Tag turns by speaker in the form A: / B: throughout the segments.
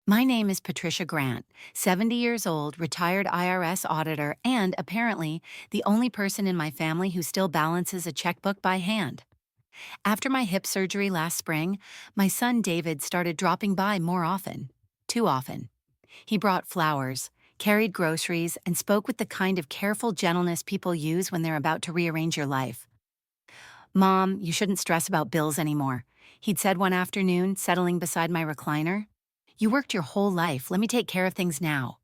A: My name is Patricia Grant, 70 years old, retired IRS auditor, and apparently the only person in my family who still balances a checkbook by hand. After my hip surgery last spring, my son David started dropping by more often. Too often. He brought flowers, carried groceries, and spoke with the kind of careful gentleness people use when they're about to rearrange your life. "Mom, you shouldn't stress about bills anymore," he'd said one afternoon, settling beside my recliner. "You worked your whole life. Let me take care of things now."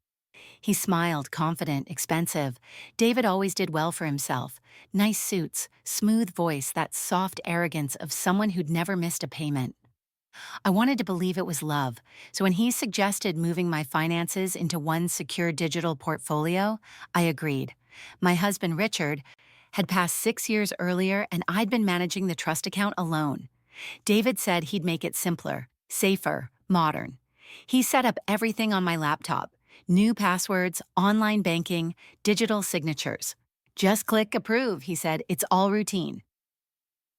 A: He smiled, confident, expensive. David always did well for himself. Nice suits, smooth voice, that soft arrogance of someone who'd never missed a payment. I wanted to believe it was love, so when he suggested moving my finances into one secure digital portfolio, I agreed. My husband, Richard, had passed 6 years earlier, and I'd been managing the trust account alone. David said he'd make it simpler, safer, modern. He set up everything on my laptop: new passwords, online banking, digital signatures. "Just click approve," he said. "It's all routine."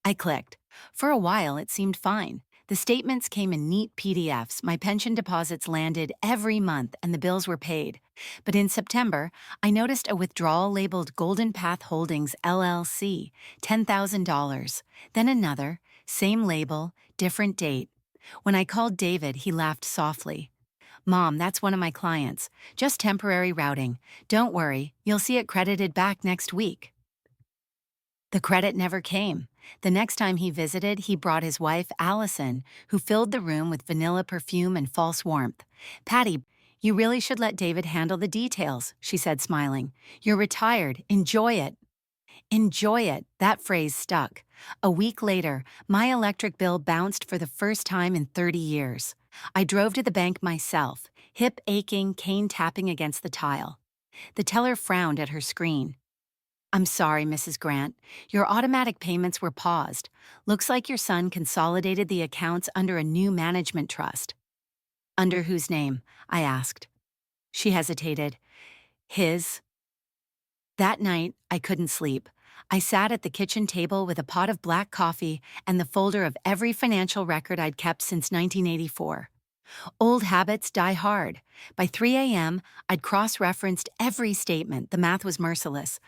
A: I clicked. For a while, it seemed fine. The statements came in neat PDFs, my pension deposits landed every month, and the bills were paid. But in September, I noticed a withdrawal labeled Golden Path Holdings LLC, $10,000. Then another, same label, different date. When I called David, he laughed softly. "Mom, that's one of my clients. Just temporary routing. Don't worry, you'll see it credited back next week." The credit never came. The next time he visited, he brought his wife, Allison, who filled the room with vanilla perfume and false warmth. "Patty, you really should let David handle the details," she said, smiling. "You're retired. Enjoy it." Enjoy it. That phrase stuck. A week later, my electric bill bounced for the first time in 30 years. I drove to the bank myself, hip aching, cane tapping against the tile. The teller frowned at her screen. "I'm sorry, Mrs. Grant. Your automatic payments were paused. Looks like your son consolidated the accounts under a new management trust." "Under whose name?" I asked. She hesitated. "His." That night, I couldn't sleep. I sat at the kitchen table with a pot of black coffee and the folder of every financial record I'd kept since 1984. Old habits die hard. By 3 a.m., I'd cross-referenced every statement. The math was merciless.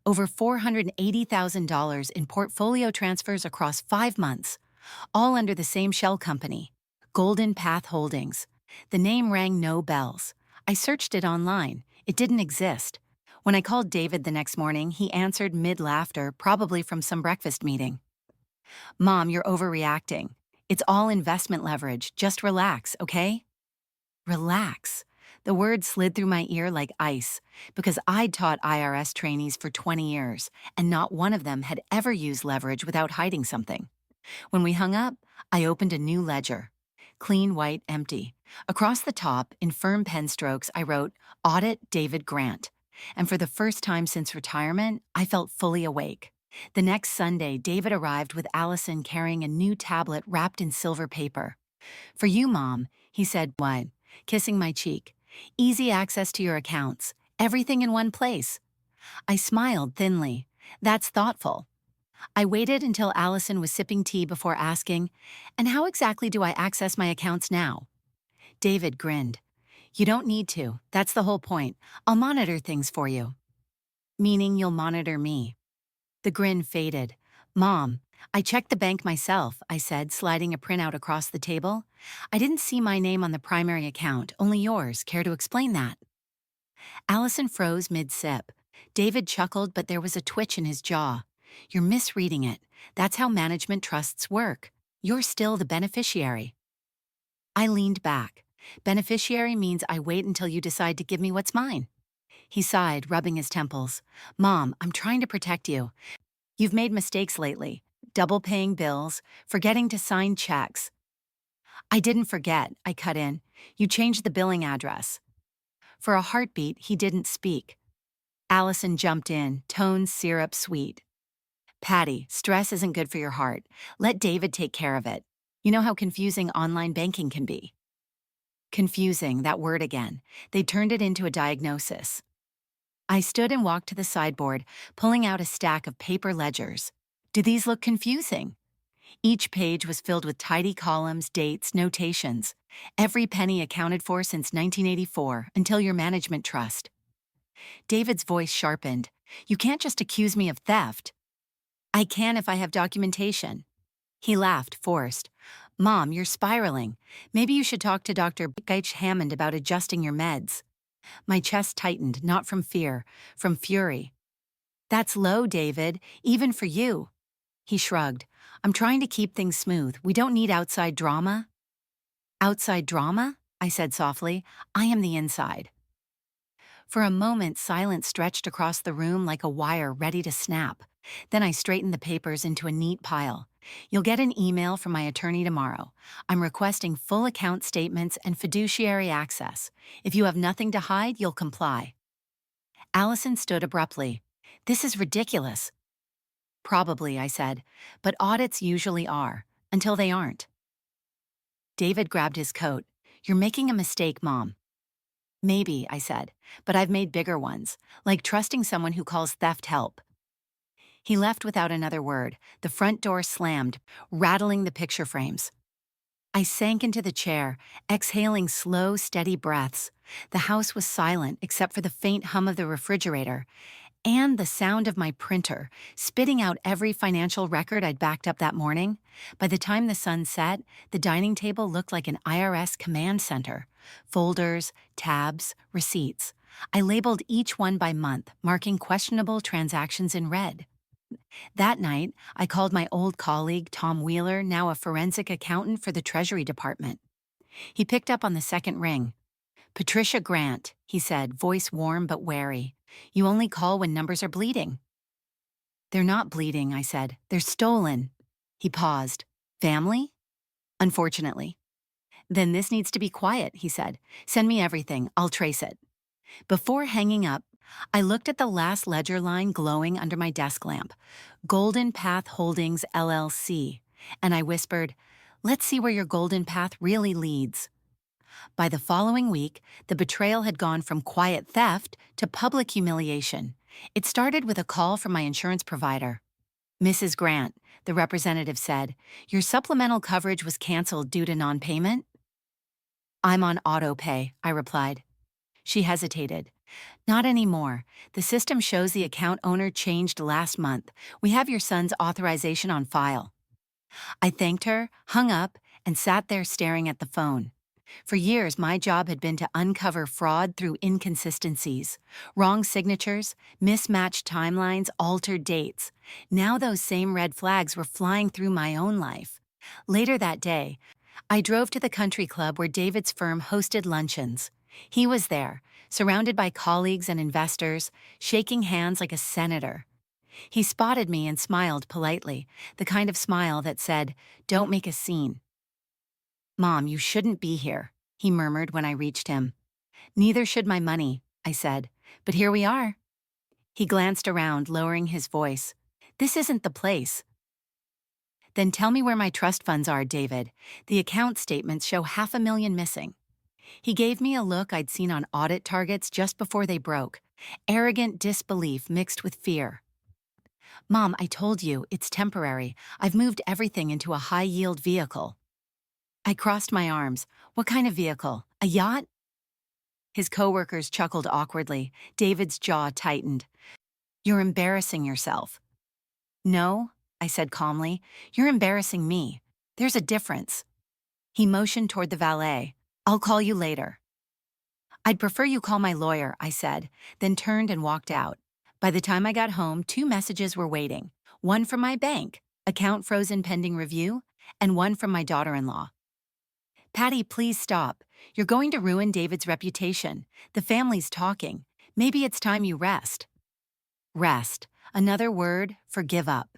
A: Over $480,000 in portfolio transfers across 5 months, all under the same shell company, Golden Path Holdings. The name rang no bells. I searched it online. It didn't exist. When I called David the next morning, he answered mid-laughter, probably from some breakfast meeting. "Mom, you're overreacting. It's all investment leverage. Just relax, okay?" Relax. The word slid through my ear like ice, because I'd taught IRS trainees for 20 years, and not one of them had ever used leverage without hiding something. When we hung up, I opened a new ledger. Clean, white, empty. Across the top, in firm pen strokes, I wrote, "Audit David Grant." And for the first time since retirement, I felt fully awake. The next Sunday, David arrived with Allison carrying a new tablet wrapped in silver paper. "For you, Mom," he said, "what?" Kissing my cheek. "Easy access to your accounts. Everything in one place." I smiled thinly. "That's thoughtful." I waited until Allison was sipping tea before asking, "And how exactly do I access my accounts now?" David grinned. "You don't need to. That's the whole point. I'll monitor things for you." "Meaning you'll monitor me." The grin faded. "Mom, I checked the bank myself," I said, sliding a printout across the table. "I didn't see my name on the primary account, only yours. Care to explain that?" Allison froze mid-sip. David chuckled, but there was a twitch in his jaw. "You're misreading it. That's how management trusts work. You're still the beneficiary." I leaned back. "Beneficiary means I wait until you decide to give me what's mine." He sighed, rubbing his temples. "Mom, I'm trying to protect you. You've made mistakes lately. Double paying bills, forgetting to sign checks." "I didn't forget," I cut in. "You changed the billing address." For a heartbeat, he didn't speak. Allison jumped in, tone syrup sweet. "Patty, stress isn't good for your heart. Let David take care of it. You know how confusing online banking can be." Confusing, that word again. They turned it into a diagnosis. I stood and walked to the sideboard, pulling out a stack of paper ledgers. "Do these look confusing?" Each page was filled with tidy columns, dates, notations. Every penny accounted for since 1984, until your management trust. David's voice sharpened. You can't just accuse me of theft. I can if I have documentation. He laughed, forced. Mom, you're spiraling. Maybe you should talk to Dr. Geich Hammond about adjusting your meds. My chest tightened, not from fear, from fury. That's low, David, even for you. He shrugged. I'm trying to keep things smooth. We don't need outside drama. Outside drama? I said softly. I am the inside. For a moment, silence stretched across the room like a wire ready to snap. Then I straightened the papers into a neat pile. You'll get an email from my attorney tomorrow. I'm requesting full account statements and fiduciary access. If you have nothing to hide, you'll comply. Allison stood abruptly. This is ridiculous. Probably, I said, but audits usually are, until they aren't. David grabbed his coat. You're making a mistake, Mom. Maybe, I said, but I've made bigger ones, like trusting someone who calls theft help. He left without another word. The front door slammed, rattling the picture frames. I sank into the chair, exhaling slow, steady breaths. The house was silent except for the faint hum of the refrigerator and the sound of my printer, spitting out every financial record I'd backed up that morning. By the time the sun set, the dining table looked like an IRS command center. Folders, tabs, receipts. I labeled each one by month, marking questionable transactions in red. That night, I called my old colleague, Tom Wheeler, now a forensic accountant for the Treasury Department. He picked up on the second ring. Patricia Grant, he said, voice warm but wary. You only call when numbers are bleeding. They're not bleeding, I said. They're stolen. He paused. Family? Unfortunately. Then this needs to be quiet, he said. Send me everything. I'll trace it. Before hanging up, I looked at the last ledger line glowing under my desk lamp. Golden Path Holdings, LLC. And I whispered, let's see where your Golden Path really leads. By the following week, the betrayal had gone from quiet theft to public humiliation. It started with a call from my insurance provider. Mrs. Grant, the representative said, your supplemental coverage was canceled due to non-payment? I'm on auto pay, I replied. She hesitated. Not anymore. The system shows the account owner changed last month. We have your son's authorization on file. I thanked her, hung up, and sat there staring at the phone. For years, my job had been to uncover fraud through inconsistencies, wrong signatures, mismatched timelines, altered dates. Now those same red flags were flying through my own life. Later that day, I drove to the country club where David's firm hosted luncheons. He was there, surrounded by colleagues and investors, shaking hands like a senator. He spotted me and smiled politely, the kind of smile that said, "Don't make a scene." "Mom, you shouldn't be here," he murmured when I reached him. "Neither should my money," I said, "but here we are." He glanced around, lowering his voice. "This isn't the place." "Then tell me where my trust funds are, David. The account statements show 500,000 missing." He gave me a look I'd seen on audit targets just before they broke, arrogant disbelief mixed with fear. "Mom, I told you, it's temporary. I've moved everything into a high-yield vehicle." I crossed my arms. "What kind of vehicle? A yacht?" His coworkers chuckled awkwardly. David's jaw tightened. "You're embarrassing yourself." "No," I said calmly. "You're embarrassing me. There's a difference." He motioned toward the valet. "I'll call you later." "I'd prefer you call my lawyer," I said, then turned and walked out. By the time I got home, 2 messages were waiting. One from my bank, account frozen pending review, and one from my daughter-in-law. "Patty, please stop. You're going to ruin David's reputation. The family's talking. Maybe it's time you rest." Rest. Another word for give up.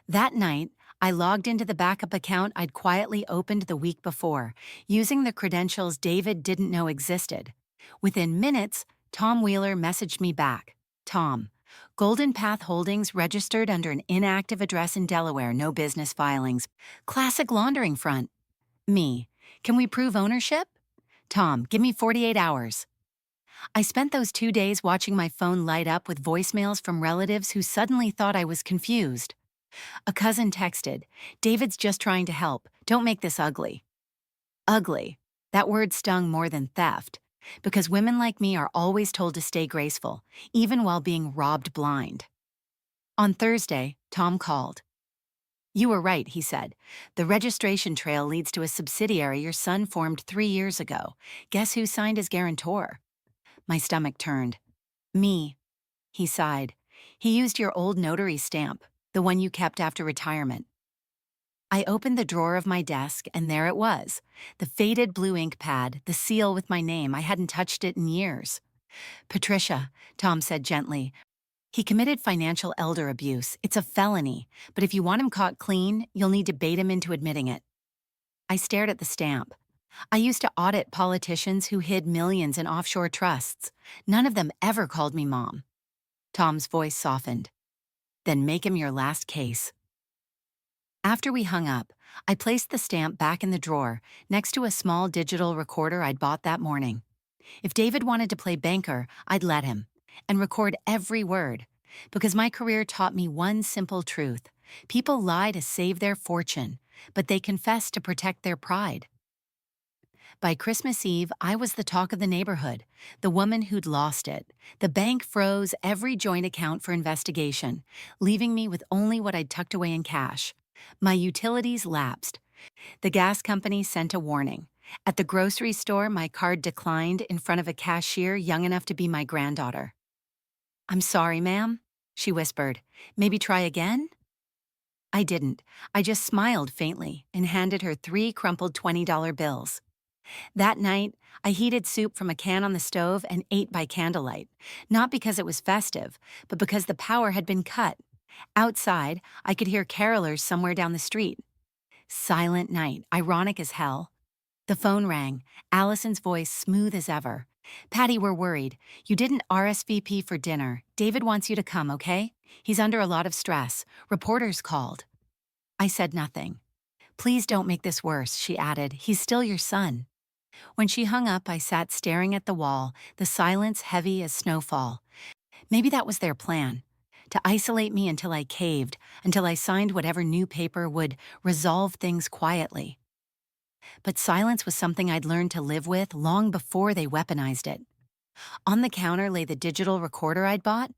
A: That night, I logged into the backup account I'd quietly opened the week before, using the credentials David didn't know existed. Within minutes, Tom Wheeler messaged me back. "Tom, Golden Path Holdings registered under an inactive address in Delaware, no business filings. Classic laundering front." Me. "Can we prove ownership?" Tom, "Give me 48 hours. I spent those 2 days watching my phone light up with voicemails from relatives who suddenly thought I was confused. A cousin texted, "David's just trying to help. Don't make this ugly." Ugly. That word stung more than theft. Because women like me are always told to stay graceful, even while being robbed blind. On Thursday, Tom called. "You were right," he said. "The registration trail leads to a subsidiary your son formed 3 years ago. Guess who signed as guarantor?" My stomach turned. "Me," he sighed. "He used your old notary stamp, the one you kept after retirement." I opened the drawer of my desk, and there it was. The faded blue ink pad, the seal with my name. I hadn't touched it in years. "Patricia," Tom said gently, "he committed financial elder abuse. It's a felony, but if you want him caught clean, you'll need to bait him into admitting it." I stared at the stamp. I used to audit politicians who hid millions in offshore trusts. None of them ever called me Mom. Tom's voice softened. "Then make him your last case." After we hung up, I placed the stamp back in the drawer, next to a small digital recorder I'd bought that morning. If David wanted to play banker, I'd let him, and record every word, because my career taught me one simple truth. People lie to save their fortune, but they confess to protect their pride. By Christmas Eve, I was the talk of the neighborhood, the woman who'd lost it. The bank froze every joint account for investigation, leaving me with only what I'd tucked away in cash. My utilities lapsed. The gas company sent a warning. At the grocery store, my card declined in front of a cashier young enough to be my granddaughter. "I'm sorry, ma'am," she whispered. "Maybe try again?" I didn't. I just smiled faintly and handed her 3 crumpled $20 bills. That night, I heated soup from a can on the stove and ate by candlelight, not because it was festive, but because the power had been cut. Outside, I could hear carolers somewhere down the street. Silent night, ironic as hell. The phone rang, Allison's voice smooth as ever. "Patty, we're worried. You didn't RSVP for dinner. David wants you to come, okay? He's under a lot of stress. Reporters called." I said nothing. "Please don't make this worse," she added. "He's still your son." When she hung up, I sat staring at the wall, the silence heavy as snowfall. Maybe that was their plan. To isolate me until I caved, until I signed whatever new paper would resolve things quietly. But silence was something I'd learned to live with long before they weaponized it. On the counter lay the digital recorder I'd bought.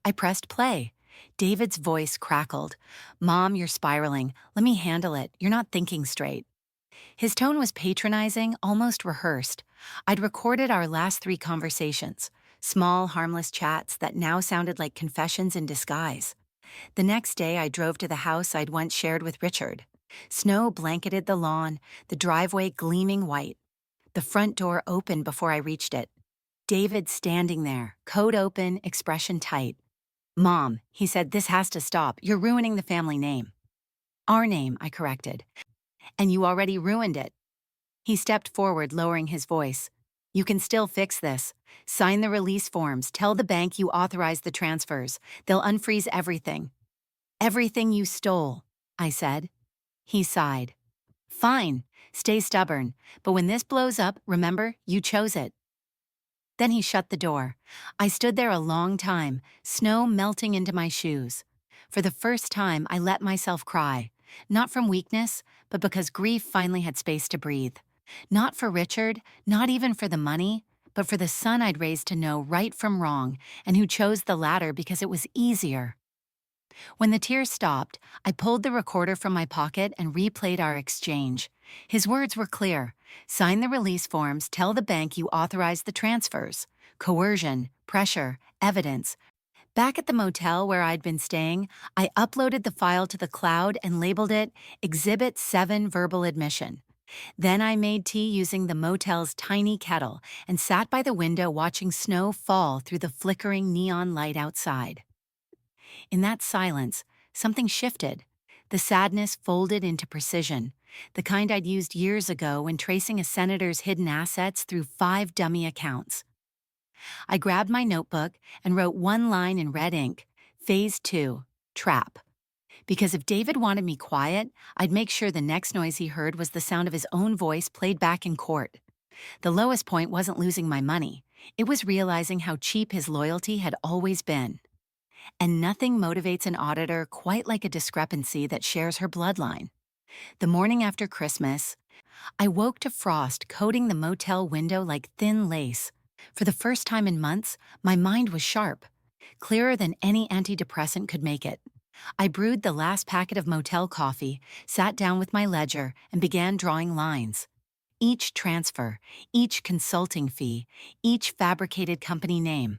A: I pressed play. David's voice crackled. "Mom, you're spiraling. Let me handle it. You're not thinking straight." His tone was patronizing, almost rehearsed. I'd recorded our last 3 conversations, small, harmless chats that now sounded like confessions in disguise. The next day, I drove to the house I'd once shared with Richard. Snow blanketed the lawn, the driveway gleaming white. The front door opened before I reached it. David standing there, coat open, expression tight. "Mom," he said, "this has to stop. You're ruining the family name." "Our name," I corrected. "And you already ruined it." He stepped forward, lowering his voice. "You can still fix this. Sign the release forms. Tell the bank you authorized the transfers. They'll unfreeze everything." "Everything you stole," I said. He sighed. "Fine. Stay stubborn. But when this blows up, remember, you chose it." Then he shut the door. I stood there a long time, snow melting into my shoes. For the first time, I let myself cry. Not from weakness, but because grief finally had space to breathe. Not for Richard, not even for the money, but for the son I'd raised to know right from wrong, and who chose the latter because it was easier. When the tears stopped, I pulled the recorder from my pocket and replayed our exchange. His words were clear. Sign the release forms, tell the bank you authorized the transfers. Coercion, pressure, evidence. Back at the motel where I'd been staying, I uploaded the file to the cloud and labeled it Exhibit 7 Verbal Admission. Then I made tea using the motel's tiny kettle and sat by the window watching snow fall through the flickering neon light outside. In that silence, something shifted. The sadness folded into precision, the kind I'd used years ago when tracing a senator's hidden assets through 5 dummy accounts. I grabbed my notebook and wrote one line in red ink, Phase 2, Trap. Because if David wanted me quiet, I'd make sure the next noise he heard was the sound of his own voice played back in court. The lowest point wasn't losing my money. It was realizing how cheap his loyalty had always been. And nothing motivates an auditor quite like a discrepancy that shares her bloodline. The morning after Christmas, I woke to frost coating the motel window like thin lace. For the first time in months, my mind was sharp, clearer than any antidepressant could make it. I brewed the last packet of motel coffee, sat down with my ledger, and began drawing lines. Each transfer, each consulting fee, each fabricated company name,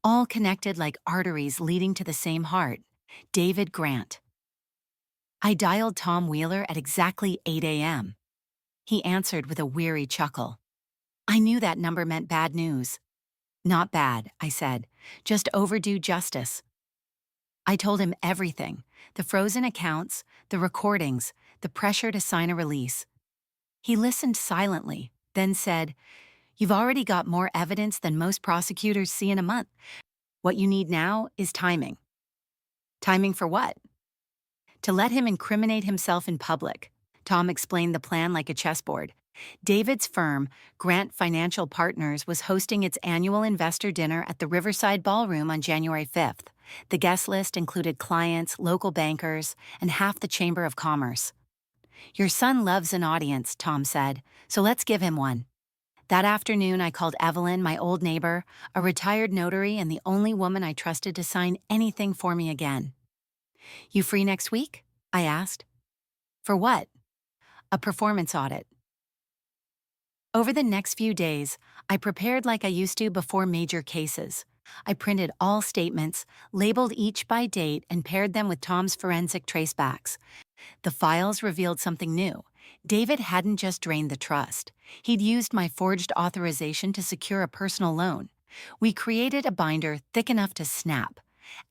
A: all connected like arteries leading to the same heart. David Grant. I dialed Tom Wheeler at exactly 8 a.m. He answered with a weary chuckle. I knew that number meant bad news. Not bad, I said, just overdue justice. I told him everything, the frozen accounts, the recordings, the pressure to sign a release. He listened silently, then said, "You've already got more evidence than most prosecutors see in a month. What you need now is timing." Timing for what? To let him incriminate himself in public. Tom explained the plan like a chessboard. David's firm, Grant Financial Partners, was hosting its annual investor dinner at the Riverside Ballroom on January 5th. The guest list included clients, local bankers, and half the Chamber of Commerce. "Your son loves an audience," Tom said, "so let's give him one." That afternoon, I called Evelyn, my old neighbor, a retired notary and the only woman I trusted to sign anything for me again. "You free next week?" I asked. "For what?" "A performance audit." Over the next few days, I prepared like I used to before major cases. I printed all statements, labeled each by date, and paired them with Tom's forensic tracebacks. The files revealed something new. David hadn't just drained the trust. He'd used my forged authorization to secure a personal loan. We created a binder thick enough to snap.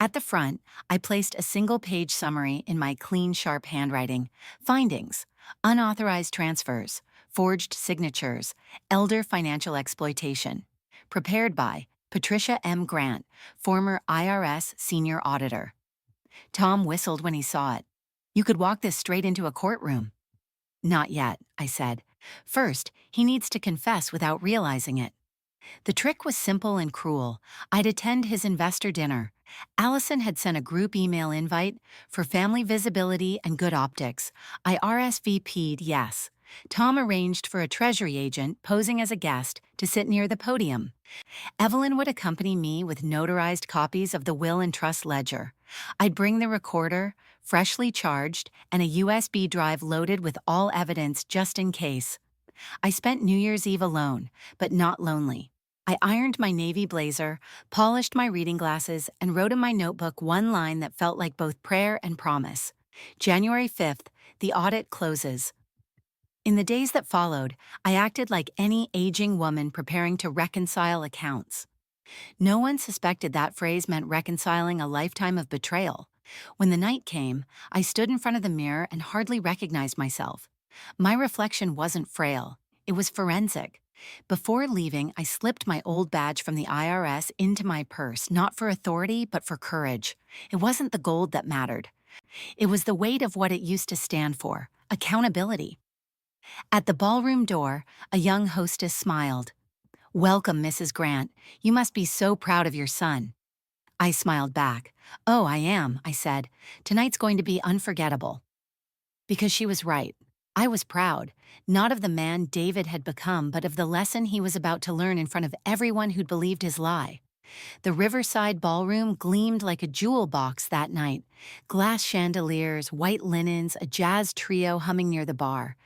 A: At the front, I placed a single-page summary in my clean, sharp handwriting. Findings: unauthorized transfers, forged signatures, elder financial exploitation. Prepared by Patricia M. Grant, former IRS senior auditor. Tom whistled when he saw it. "You could walk this straight into a courtroom." "Not yet," I said. "First, he needs to confess without realizing it." The trick was simple and cruel. I'd attend his investor dinner. Allison had sent a group email invite for family visibility and good optics. I RSVP'd yes. Tom arranged for a treasury agent posing as a guest to sit near the podium. Evelyn would accompany me with notarized copies of the will and trust ledger. I'd bring the recorder, freshly charged, and a USB drive loaded with all evidence just in case. I spent New Year's Eve alone, but not lonely. I ironed my navy blazer, polished my reading glasses, and wrote in my notebook one line that felt like both prayer and promise. January 5th, the audit closes. In the days that followed, I acted like any aging woman preparing to reconcile accounts. No one suspected that phrase meant reconciling a lifetime of betrayal. When the night came, I stood in front of the mirror and hardly recognized myself. My reflection wasn't frail. It was forensic. Before leaving, I slipped my old badge from the IRS into my purse, not for authority, but for courage. It wasn't the gold that mattered. It was the weight of what it used to stand for: accountability. At the ballroom door, a young hostess smiled. "Welcome, Mrs. Grant. You must be so proud of your son." I smiled back. "Oh, I am," I said. "Tonight's going to be unforgettable." Because she was right. I was proud, not of the man David had become, but of the lesson he was about to learn in front of everyone who'd believed his lie. The Riverside Ballroom gleamed like a jewel box that night. Glass chandeliers, white linens, a jazz trio humming near the bar.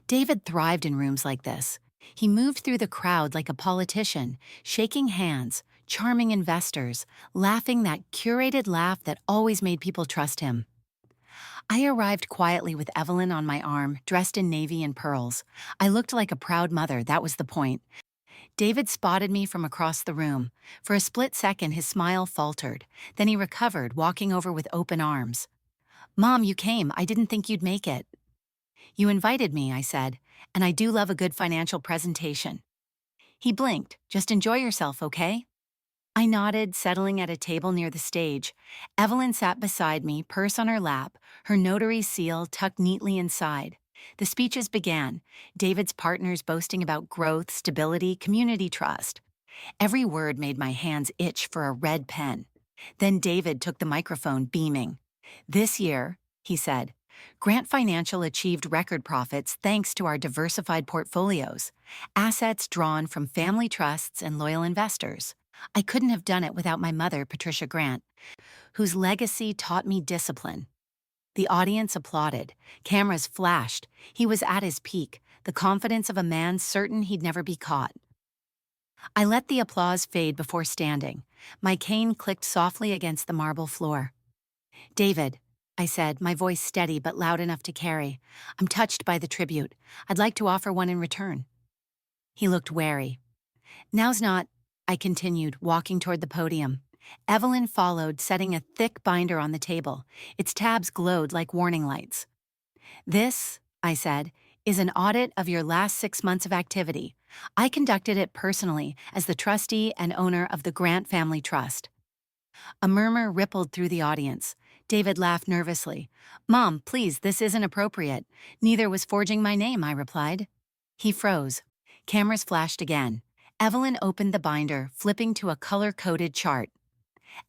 A: David thrived in rooms like this. He moved through the crowd like a politician, shaking hands, charming investors, laughing that curated laugh that always made people trust him. I arrived quietly with Evelyn on my arm, dressed in navy and pearls. I looked like a proud mother, that was the point. David spotted me from across the room. For a split second, his smile faltered. Then he recovered, walking over with open arms. "Mom, you came. I didn't think you'd make it." "You invited me," I said, "and I do love a good financial presentation." He blinked. "Just enjoy yourself, okay?" I nodded, settling at a table near the stage. Evelyn sat beside me, purse on her lap, her notary seal tucked neatly inside. The speeches began, David's partners boasting about growth, stability, community trust. Every word made my hands itch for a red pen. Then David took the microphone, beaming. This year, he said, Grant Financial achieved record profits thanks to our diversified portfolios, assets drawn from family trusts and loyal investors. I couldn't have done it without my mother, Patricia Grant, whose legacy taught me discipline. The audience applauded. Cameras flashed. He was at his peak, the confidence of a man certain he'd never be caught. I let the applause fade before standing. My cane clicked softly against the marble floor. David, I said, my voice steady but loud enough to carry, I'm touched by the tribute. I'd like to offer one in return. He looked wary. Now's not, I continued, walking toward the podium. Evelyn followed, setting a thick binder on the table. Its tabs glowed like warning lights. This, I said, is an audit of your last 6 months of activity. I conducted it personally as the trustee and owner of the Grant Family Trust. A murmur rippled through the audience. David laughed nervously. Mom, please, this isn't appropriate. Neither was forging my name, I replied. He froze. Cameras flashed again. Evelyn opened the binder, flipping to a color-coded chart.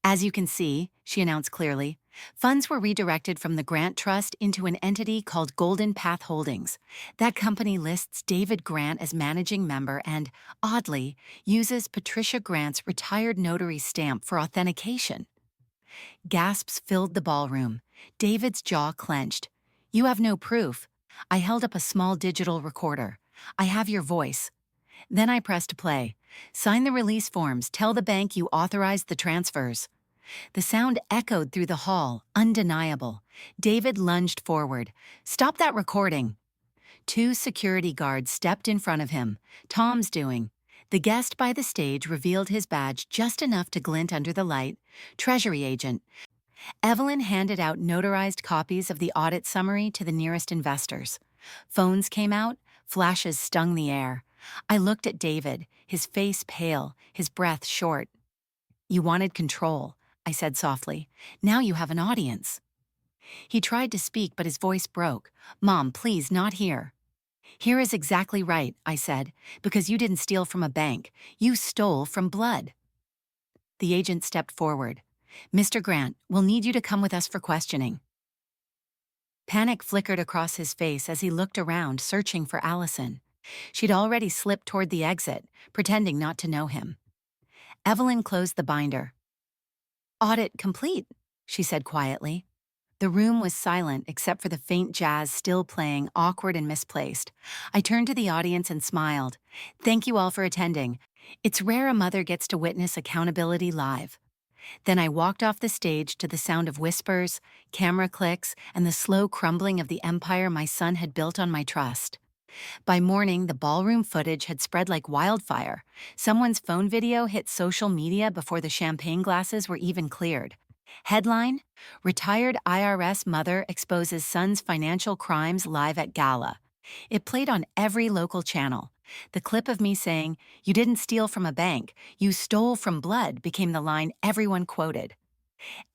A: As you can see, she announced clearly, funds were redirected from the Grant Trust into an entity called Golden Path Holdings. That company lists David Grant as managing member and, oddly, uses Patricia Grant's retired notary stamp for authentication. Gasps filled the ballroom. David's jaw clenched. You have no proof. I held up a small digital recorder. I have your voice. Then I pressed play. Sign the release forms. Tell the bank you authorized the transfers. The sound echoed through the hall, undeniable. David lunged forward. Stop that recording. 2 security guards stepped in front of him. Tom's doing. The guest by the stage revealed his badge just enough to glint under the light. Treasury agent. Evelyn handed out notarized copies of the audit summary to the nearest investors. Phones came out. Flashes stung the air. I looked at David, his face pale, his breath short. You wanted control, I said softly. Now you have an audience. He tried to speak, but his voice broke. Mom, please, not here. Here is exactly right, I said, because you didn't steal from a bank. You stole from blood. The agent stepped forward. Mr. Grant, we'll need you to come with us for questioning. Panic flickered across his face as he looked around, searching for Allison. She'd already slipped toward the exit, pretending not to know him. Evelyn closed the binder. Audit complete, she said quietly. The room was silent except for the faint jazz still playing, awkward and misplaced. I turned to the audience and smiled. Thank you all for attending. It's rare a mother gets to witness accountability live. Then I walked off the stage to the sound of whispers, camera clicks, and the slow crumbling of the empire my son had built on my trust. By morning, the ballroom footage had spread like wildfire. Someone's phone video hit social media before the champagne glasses were even cleared. Headline: Retired IRS mother exposes son's financial crimes live at gala. It played on every local channel. The clip of me saying, "You didn't steal from a bank, you stole from blood," became the line everyone quoted.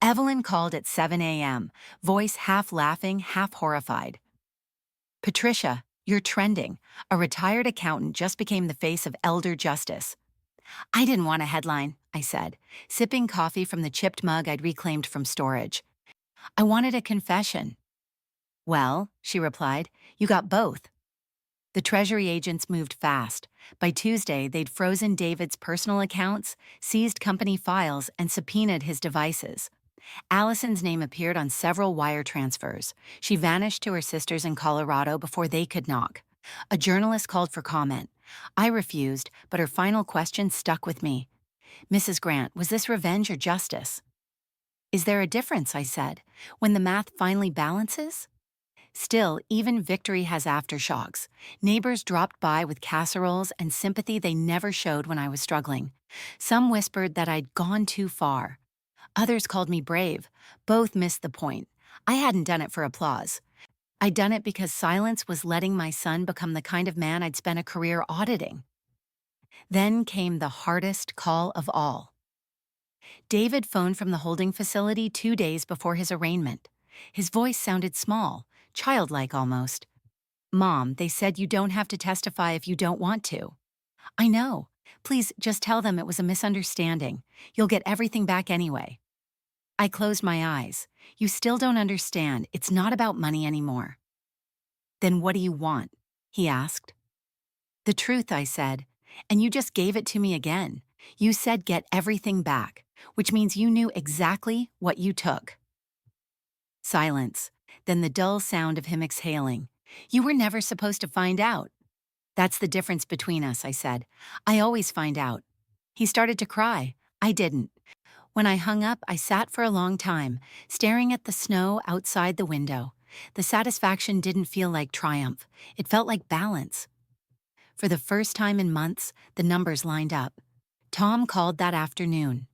A: Evelyn called at 7 a.m., voice half laughing, half horrified. Patricia, you're trending. A retired accountant just became the face of elder justice. I didn't want a headline, I said, sipping coffee from the chipped mug I'd reclaimed from storage. I wanted a confession. Well, she replied, you got both. The Treasury agents moved fast. By Tuesday, they'd frozen David's personal accounts, seized company files, and subpoenaed his devices. Allison's name appeared on several wire transfers. She vanished to her sisters in Colorado before they could knock. A journalist called for comment. I refused, but her final question stuck with me. Mrs. Grant, was this revenge or justice? Is there a difference, I said, when the math finally balances? Still, even victory has aftershocks. Neighbors dropped by with casseroles and sympathy they never showed when I was struggling. Some whispered that I'd gone too far. Others called me brave. Both missed the point. I hadn't done it for applause. I'd done it because silence was letting my son become the kind of man I'd spent a career auditing. Then came the hardest call of all. David phoned from the holding facility 2 days before his arraignment. His voice sounded small, childlike almost. Mom, they said you don't have to testify if you don't want to. I know. Please just tell them it was a misunderstanding. You'll get everything back anyway. I closed my eyes. You still don't understand. It's not about money anymore. Then what do you want? He asked. The truth, I said. And you just gave it to me again. You said get everything back, which means you knew exactly what you took. Silence. Then the dull sound of him exhaling. You were never supposed to find out. That's the difference between us, I said. I always find out. He started to cry. I didn't. When I hung up, I sat for a long time, staring at the snow outside the window. The satisfaction didn't feel like triumph. It felt like balance. For the first time in months, the numbers lined up. Tom called that afternoon.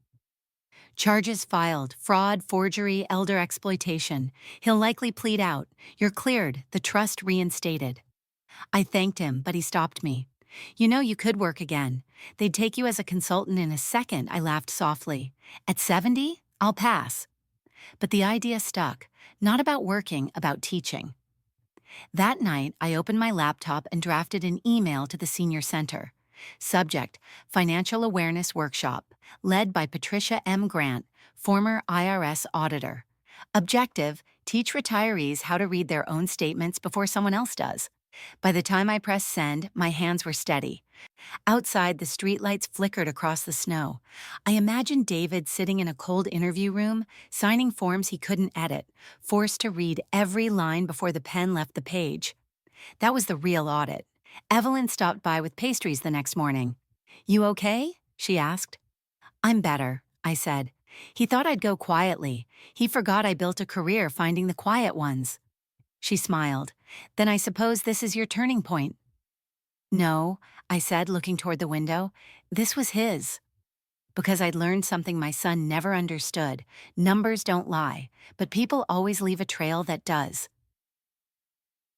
A: Charges filed, fraud, forgery, elder exploitation. He'll likely plead out. You're cleared, the trust reinstated. I thanked him, but he stopped me. You know you could work again. They'd take you as a consultant in a second, I laughed softly. At 70, I'll pass. But the idea stuck. Not about working, about teaching. That night, I opened my laptop and drafted an email to the senior center. Subject, Financial Awareness Workshop, led by Patricia M. Grant, former IRS auditor. Objective, teach retirees how to read their own statements before someone else does. By the time I pressed send, my hands were steady. Outside, the streetlights flickered across the snow. I imagined David sitting in a cold interview room, signing forms he couldn't edit, forced to read every line before the pen left the page. That was the real audit. Evelyn stopped by with pastries the next morning. You okay? She asked. I'm better, I said. He thought I'd go quietly. He forgot I built a career finding the quiet ones. She smiled. Then I suppose this is your turning point. No, I said, looking toward the window. This was his. Because I'd learned something my son never understood. Numbers don't lie, but people always leave a trail that does.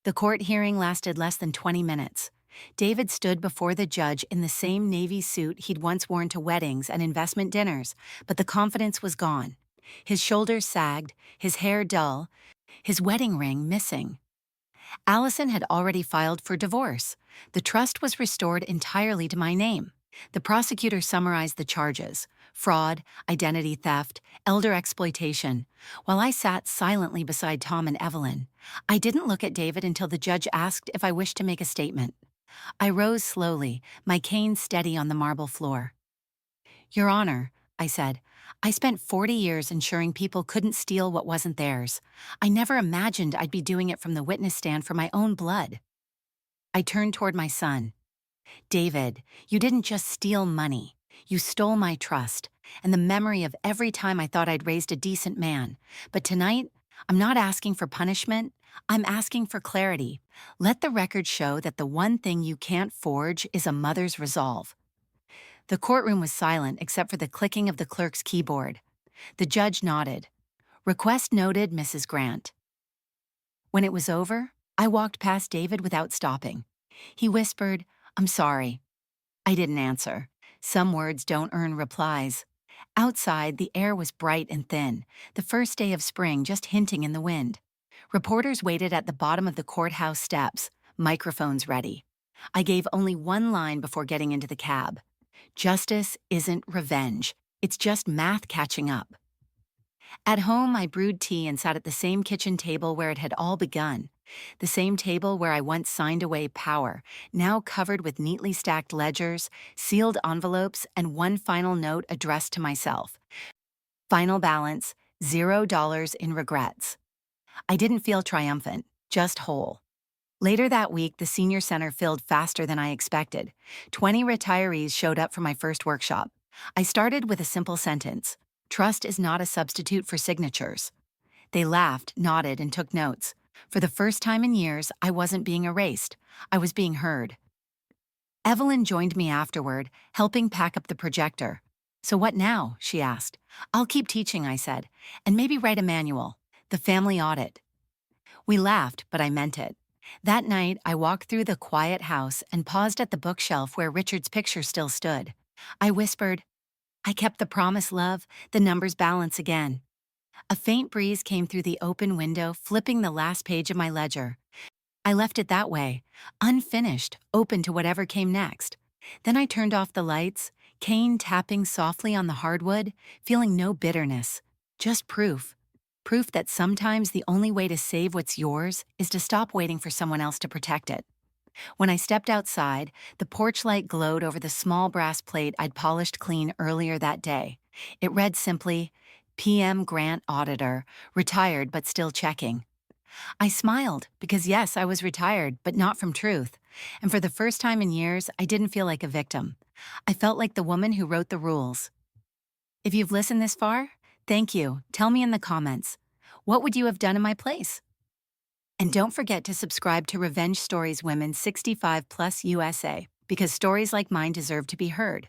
A: The court hearing lasted less than 20 minutes. David stood before the judge in the same navy suit he'd once worn to weddings and investment dinners, but the confidence was gone. His shoulders sagged, his hair dull, his wedding ring missing. Allison had already filed for divorce. The trust was restored entirely to my name. The prosecutor summarized the charges: fraud, identity theft, elder exploitation. While I sat silently beside Tom and Evelyn, I didn't look at David until the judge asked if I wished to make a statement. I rose slowly, my cane steady on the marble floor. Your Honor, I said, I spent 40 years ensuring people couldn't steal what wasn't theirs. I never imagined I'd be doing it from the witness stand for my own blood. I turned toward my son. David, you didn't just steal money. You stole my trust, and the memory of every time I thought I'd raised a decent man. But tonight, I'm not asking for punishment. I'm asking for clarity. Let the record show that the one thing you can't forge is a mother's resolve. The courtroom was silent except for the clicking of the clerk's keyboard. The judge nodded. Request noted, Mrs. Grant. When it was over, I walked past David without stopping. He whispered, I'm sorry. I didn't answer. Some words don't earn replies. Outside, the air was bright and thin, the first day of spring just hinting in the wind. Reporters waited at the bottom of the courthouse steps, microphones ready. I gave only one line before getting into the cab. Justice isn't revenge. It's just math catching up. At home, I brewed tea and sat at the same kitchen table where it had all begun. The same table where I once signed away power, now covered with neatly stacked ledgers, sealed envelopes, and one final note addressed to myself. Final balance, $0 in regrets. I didn't feel triumphant, just whole. Later that week, the senior center filled faster than I expected. 20 retirees showed up for my first workshop. I started with a simple sentence: trust is not a substitute for signatures. They laughed, nodded, and took notes. For the first time in years, I wasn't being erased. I was being heard. Evelyn joined me afterward, helping pack up the projector. So what now? She asked. I'll keep teaching, I said, and maybe write a manual. The family audit. We laughed, but I meant it. That night, I walked through the quiet house and paused at the bookshelf where Richard's picture still stood. I whispered, I kept the promise, love. The numbers balance again. A faint breeze came through the open window, flipping the last page of my ledger. I left it that way, unfinished, open to whatever came next. Then I turned off the lights, cane tapping softly on the hardwood, feeling no bitterness, Just proof. Proof that sometimes the only way to save what's yours is to stop waiting for someone else to protect it. When I stepped outside, the porch light glowed over the small brass plate I'd polished clean earlier that day. It read simply, PM Grant Auditor, retired but still checking. I smiled because yes, I was retired, but not from truth. And for the first time in years, I didn't feel like a victim. I felt like the woman who wrote the rules. If you've listened this far, thank you. Tell me in the comments. What would you have done in my place? And don't forget to subscribe to Revenge Stories Women 65 Plus USA, because stories like mine deserve to be heard.